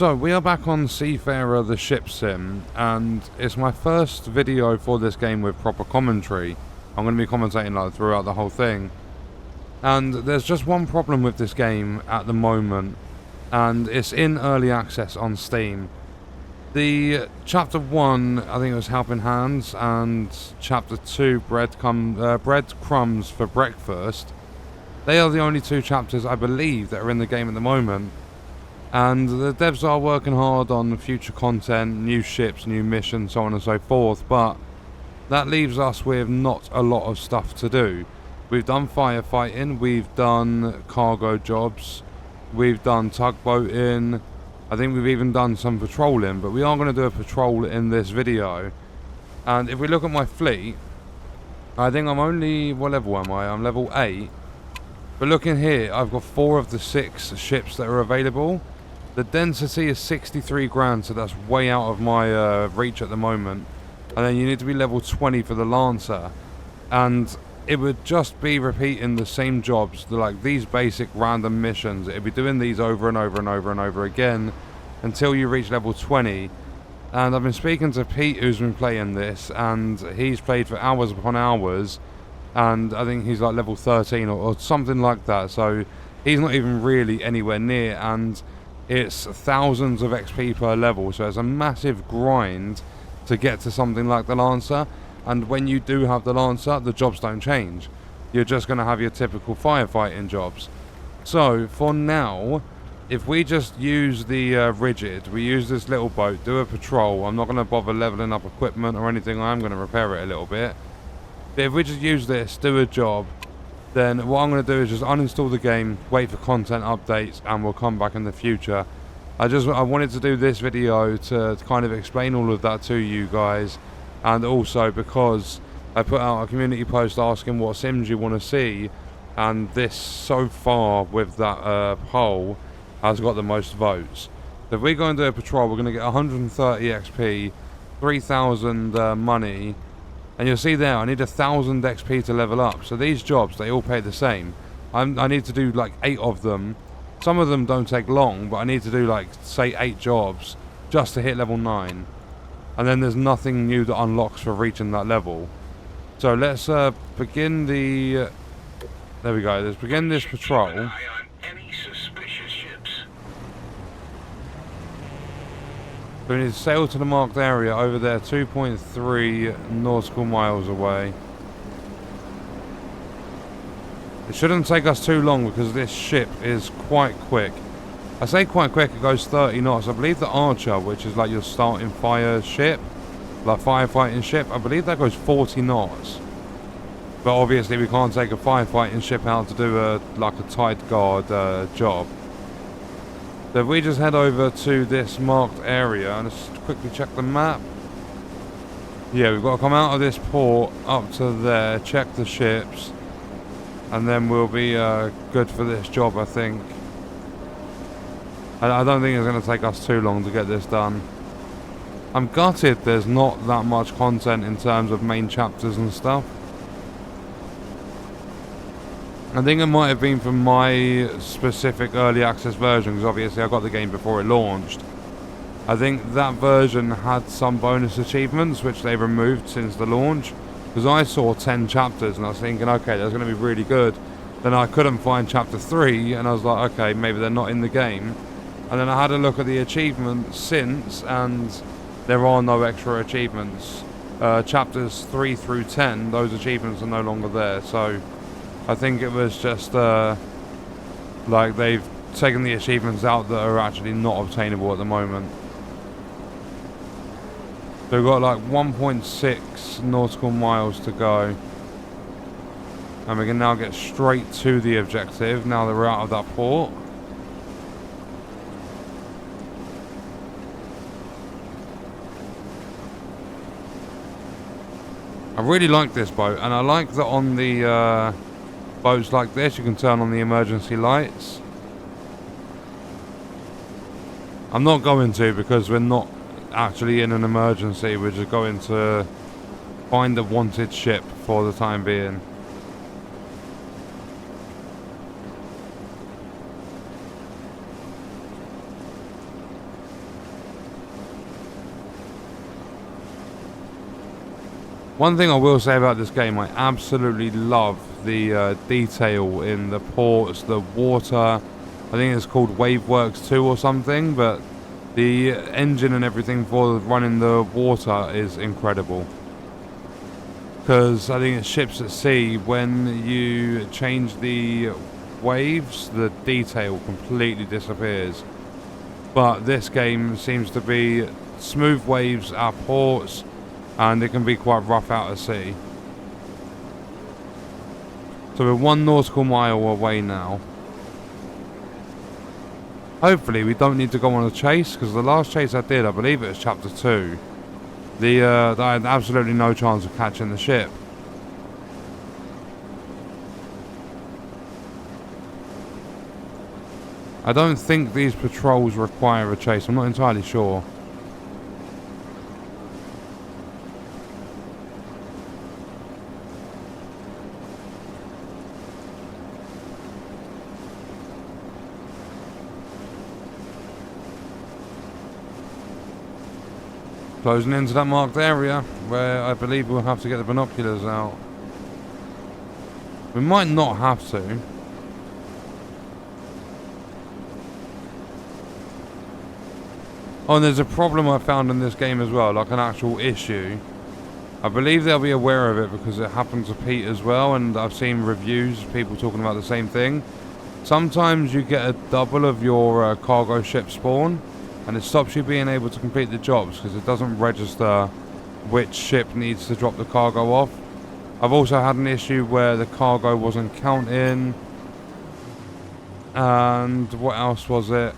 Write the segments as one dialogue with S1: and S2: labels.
S1: So we are back on Seafarer the ship sim, and it's my first video for this game with proper commentary. I'm going to be commentating like throughout the whole thing. And there's just one problem with this game at the moment, and it's in early access on Steam. The chapter 1, I think it was Helping Hands, and chapter 2, Breadcrumbs for Breakfast. They are the only two chapters I believe that are in the game at the moment. And the devs are working hard on future content, new ships, new missions, so on and so forth, but that leaves us with not a lot of stuff to do. We've done firefighting, we've done cargo jobs, we've done tugboating, I think we've even done some patrolling, but we are going to do a patrol in this video. And if we look at my fleet, I think I'm only, what level am I? I'm level 8. But looking here, I've got 4 of the 6 ships that are available. The density is 63 grand, so that's way out of my reach at the moment. And then you need to be level 20 for the Lancer. And it would just be repeating the same jobs, like these basic random missions. It'd be doing these over and over and over and over again until you reach level 20. And I've been speaking to Pete, who's been playing this, and he's played for hours upon hours. And I think he's like level 13 or something like that. So he's not even really anywhere near, and it's thousands of XP per level, so it's a massive grind to get to something like the Lancer. And when you do have the Lancer, the jobs don't change. You're just going to have your typical firefighting jobs. So for now, if we just use the rigid, we use this little boat, do a patrol. I'm not going to bother leveling up equipment or anything. I am going to repair it a little bit. But if we just use this, do a job, then what I'm going to do is just uninstall the game, wait for content updates, and we'll come back in the future. I wanted to do this video to kind of explain all of that to you guys, and also because I put out a community post asking what sims you want to see, and this so far with that poll has got the most votes. So if we go and do a patrol, we're going to get 130 XP, 3,000 money. And you'll see there, I need 1,000 XP to level up. So these jobs, they all pay the same. I need to do like 8 of them. Some of them don't take long, but I need to do like, say 8 jobs just to hit level 9. And then there's nothing new that unlocks for reaching that level. So let's begin the... there we go, let's begin this patrol. So we need to sail to the marked area over there, 2.3 nautical miles away. It shouldn't take us too long because this ship is quite quick. I say quite quick, it goes 30 knots. I believe the Archer, which is like your starting fire ship, like firefighting ship, I believe that goes 40 knots. But obviously we can't take a firefighting ship out to do like a tight guard job. So if we just head over to this marked area and let's quickly check the map. Yeah, we've got to come out of this port up to there, check the ships, and then we'll be good for this job, I think. I don't think it's going to take us too long to get this done. I'm gutted there's not that much content in terms of main chapters and stuff. I think it might have been from my specific early access version, because obviously I got the game before it launched. I think that version had some bonus achievements which they removed since the launch, because I saw 10 chapters and I was thinking, okay, that's going to be really good. Then I couldn't find chapter 3 and I was like, okay, maybe they're not in the game. And then I had a look at the achievements since, and there are no extra achievements. Chapters 3 through 10, those achievements are no longer there, so I think it was just like they've taken the achievements out that are actually not obtainable at the moment. So we've got like 1.6 nautical miles to go, and we can now get straight to the objective now that we're out of that port. I really like this boat, and I like that on the boats like this you can turn on the emergency lights. I'm not going to, because we're not actually in an emergency, we're just going to find a wanted ship for the time being. One thing I will say about this game, I absolutely love the detail in the ports, the water. I think it's called Waveworks 2 or something, but the engine and everything for running the water is incredible. Because I think it's ships at sea, when you change the waves, the detail completely disappears. But this game seems to be smooth waves at ports, and it can be quite rough out at sea. So we're 1 nautical mile away now. Hopefully we don't need to go on a chase, because the last chase I did, I believe it was chapter 2. I had absolutely no chance of catching the ship. I don't think these patrols require a chase, I'm not entirely sure. Closing into that marked area, where I believe we'll have to get the binoculars out. We might not have to. Oh, and there's a problem I found in this game as well, like an actual issue. I believe they'll be aware of it because it happened to Pete as well, and I've seen reviews, people talking about the same thing. Sometimes you get a double of your cargo ship spawn, and it stops you being able to complete the jobs because it doesn't register which ship needs to drop the cargo off. I've also had an issue where the cargo wasn't counting. And what else was it?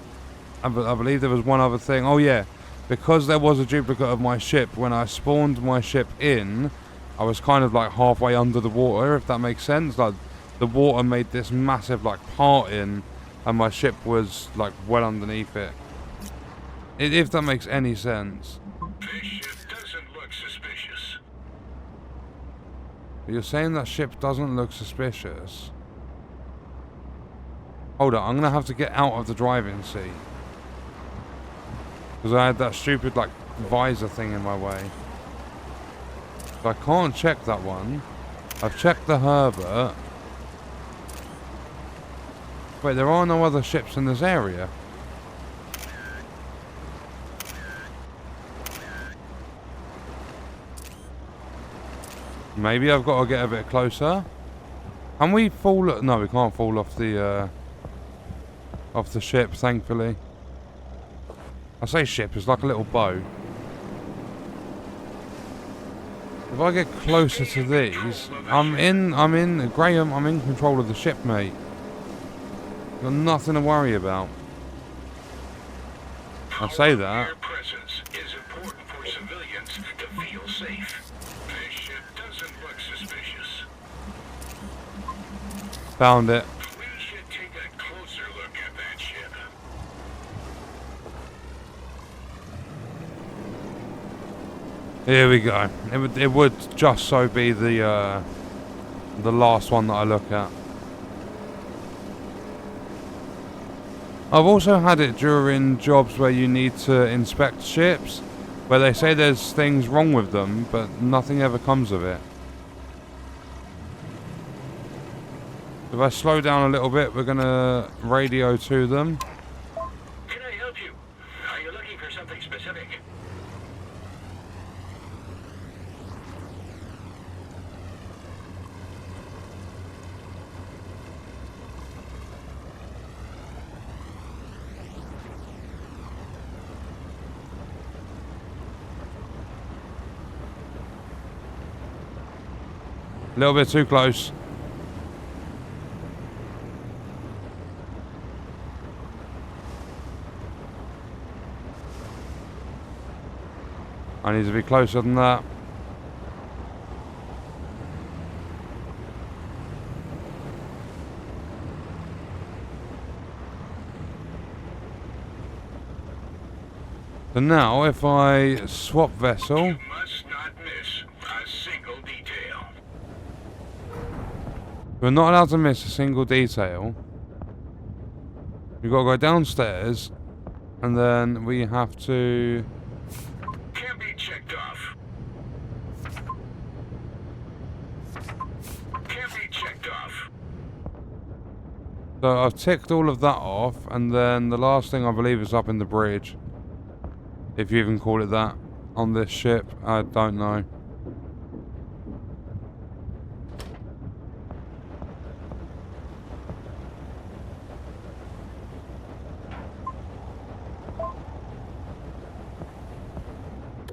S1: I believe there was one other thing. Oh yeah, because there was a duplicate of my ship, when I spawned my ship in, I was kind of like halfway under the water, if that makes sense. Like the water made this massive like part in, and my ship was like well underneath it. If that makes any sense.
S2: This ship doesn't look suspicious.
S1: You're saying that ship doesn't look suspicious? Hold on, I'm gonna have to get out of the driving seat. Because I had that stupid like visor thing in my way. So I can't check that one. I've checked the harbour. Wait, there are no other ships in this area. Maybe I've got to get a bit closer. Can we fall? No, we can't fall off the ship, thankfully. I say ship, it's like a little boat. If I get closer to these, Graham, I'm in control of the ship, mate. Got nothing to worry about. I say that.
S2: Your presence is important for civilians to feel safe. This ship doesn't look suspicious.
S1: Found it.
S2: We should take a closer look at that ship.
S1: Here we go. It would just so be the last one that I look at. I've also had it during jobs where you need to inspect ships, where they say there's things wrong with them, but nothing ever comes of it. If I slow down a little bit, we're gonna radio to them.
S2: Can I help you? Are you looking for something specific?
S1: A little bit too close. I need to be closer than that. So now, if I swap vessel,
S2: You must not miss a single detail.
S1: we're not allowed to miss a single detail. We've got to go downstairs, and then we have to...
S2: Can be checked off.
S1: So I've ticked all of that off, and then the last thing I believe is up in the bridge. If you even call it that on this ship, I don't know.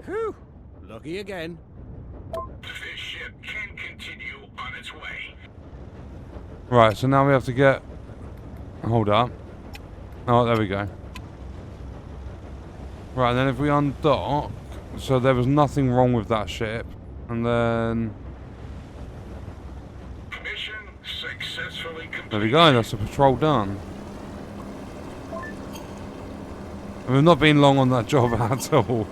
S3: Whew! Lucky again.
S2: This ship can continue on its way.
S1: Right, so now we have to get... Hold up. Oh, there we go. Right, and then if we undock... So there was nothing wrong with that ship. And then...
S2: Mission successfully complete.
S1: There we go, that's the patrol done. And we've not been long on that job at all.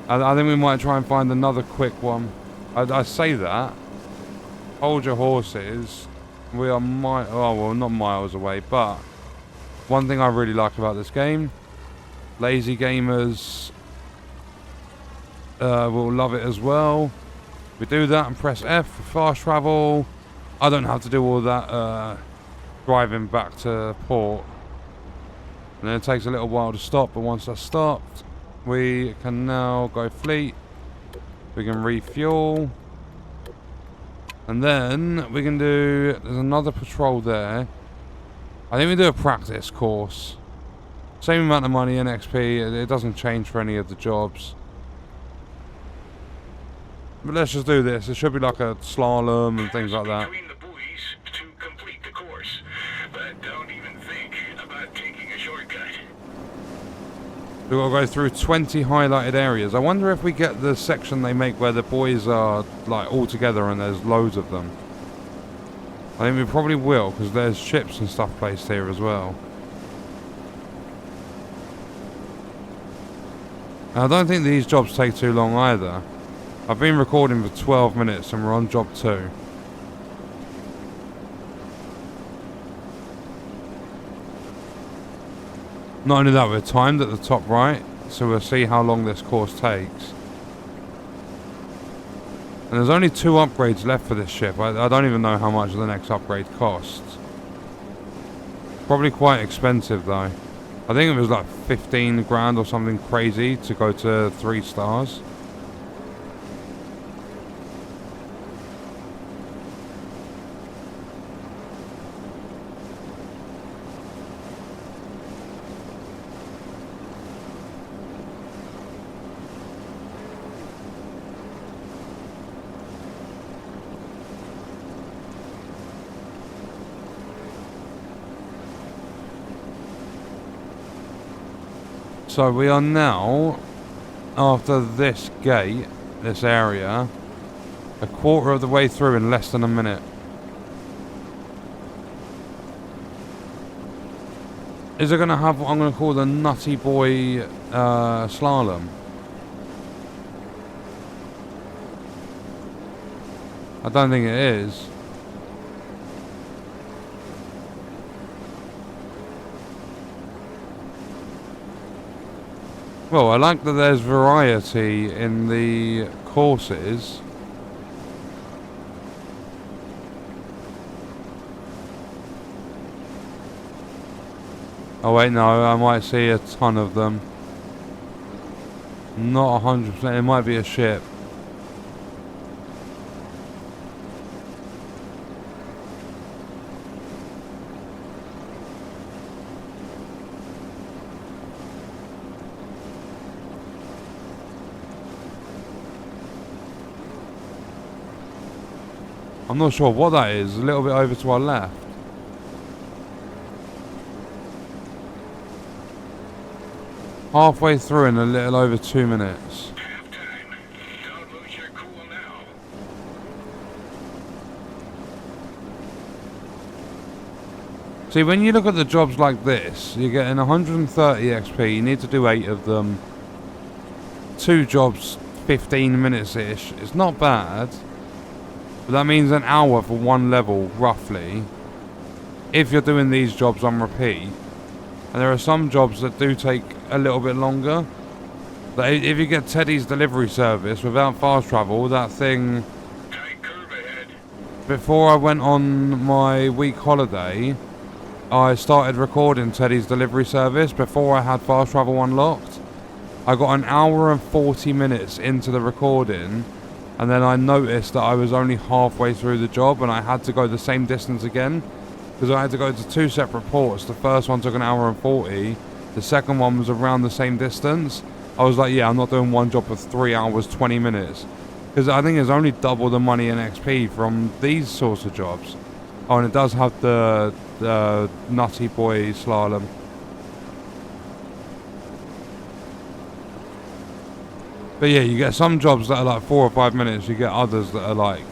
S1: I think we might try and find another quick one. I say that. Hold your horses. We are not miles away, but one thing I really like about this game, lazy gamers will love it as well. We do that and press F for fast travel. I don't have to do all that driving back to port. And then it takes a little while to stop, but once that's stopped, we can now go fleet. We can refuel. And then we can do... There's another patrol there. I think we do a practice course. Same amount of money in XP. It doesn't change for any of the jobs. But let's just do this. It should be like a slalom and things like that.
S2: Between the buoys to complete the course, but don't even think about taking a shortcut.
S1: We've got to go through 20 highlighted areas. I wonder if we get the section they make where the buoys are like all together and there's loads of them. I think we probably will, because there's ships and stuff placed here as well. And I don't think these jobs take too long either. I've been recording for 12 minutes and we're on job 2. Not only that, we're timed at the top right, so we'll see how long this course takes. And there's only 2 upgrades left for this ship. I don't even know how much the next upgrade costs. Probably quite expensive though. I think it was like 15 grand or something crazy to go to 3 stars. So we are now, after this gate, this area, a quarter of the way through in less than a minute. Is it going to have what I'm going to call the nutty boy slalom? I don't think it is. Well, I like that there's variety in the courses. Oh wait, no, I might see a ton of them. Not 100%, it might be a ship. I'm not sure what that is, a little bit over to our left. Halfway through in a little over 2 minutes.
S2: Halftime. Don't lose your cool now.
S1: See, when you look at the jobs like this, you're getting 130 XP, you need to do 8 of them. 2 jobs, 15 minutes-ish. It's not bad. But that means an hour for 1 level, roughly. If you're doing these jobs on repeat. And there are some jobs that do take a little bit longer. But if you get Teddy's delivery service without fast travel, that thing...
S2: Tight curve ahead.
S1: Before I went on my week holiday, I started recording Teddy's delivery service before I had fast travel unlocked. I got an hour and 40 minutes into the recording, and then I noticed that I was only halfway through the job and I had to go the same distance again, because I had to go to 2 separate ports. The first one took an hour and 40, the second one was around the same distance. I was like, yeah, I'm not doing one job for 3 hours 20 minutes, because I think it's only double the money in XP from these sorts of jobs. Oh, and it does have the nutty boy slalom. But yeah, you get some jobs that are like 4 or 5 minutes, you get others that are like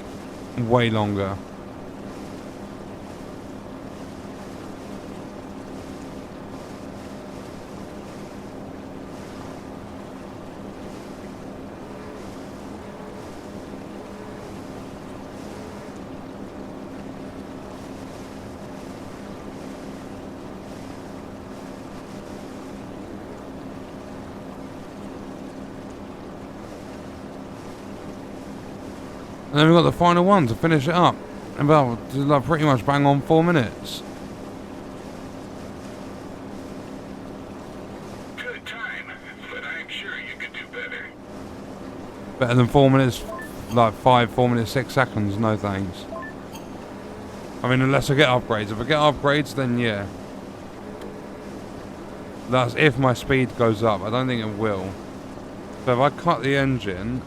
S1: way longer. And then we've got the final one to finish it up. About like pretty much bang on 4 minutes.
S2: Good time, but I'm sure you could do better.
S1: Better than 4 minutes, like 4 minutes 6 seconds, no thanks. I mean, unless I get upgrades. If I get upgrades, then yeah. That's if my speed goes up. I don't think it will. So if I cut the engine,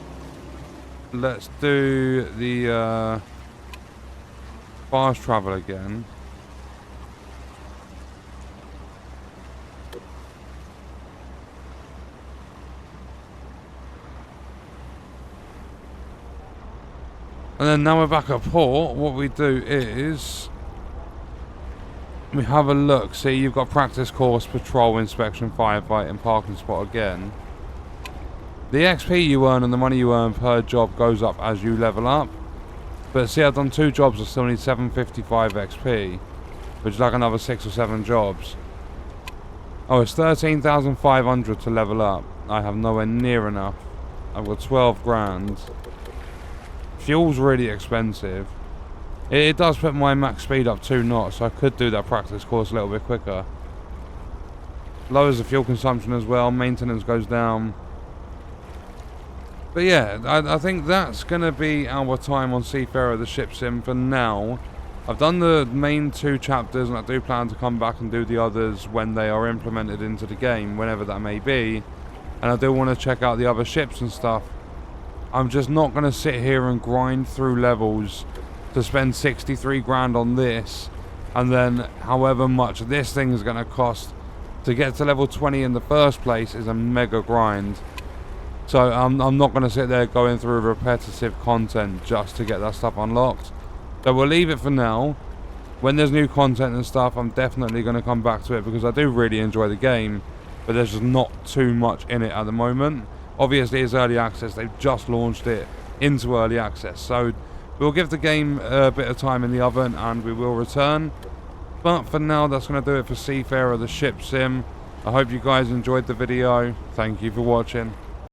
S1: let's do the fast travel again. And then now we're back at port, what we do is we have a look. See, you've got practice course, patrol, inspection, firefighting, parking spot again. The XP you earn and the money you earn per job goes up as you level up. But see, I've done 2 jobs, I still need 755 XP, which is like another 6 or 7 jobs. Oh, it's 13,500 to level up. I have nowhere near enough. I've got 12 grand. Fuel's really expensive. It does put my max speed up 2 knots, so I could do that practice course a little bit quicker. Lowers the fuel consumption as well, maintenance goes down. But yeah, I think that's going to be our time on Seafarer the ship sim for now. I've done the main 2 chapters and I do plan to come back and do the others when they are implemented into the game, whenever that may be. And I do want to check out the other ships and stuff. I'm just not going to sit here and grind through levels to spend 63 grand on this, and then however much this thing is going to cost to get to level 20 in the first place is a mega grind. So I'm not going to sit there going through repetitive content just to get that stuff unlocked. So we'll leave it for now. When there's new content and stuff, I'm definitely going to come back to it, because I do really enjoy the game, but there's just not too much in it at the moment. Obviously it's early access, they've just launched it into early access, so we'll give the game a bit of time in the oven and we will return. But for now, that's going to do it for Seafarer the ship sim. I hope you guys enjoyed the video. Thank you for watching.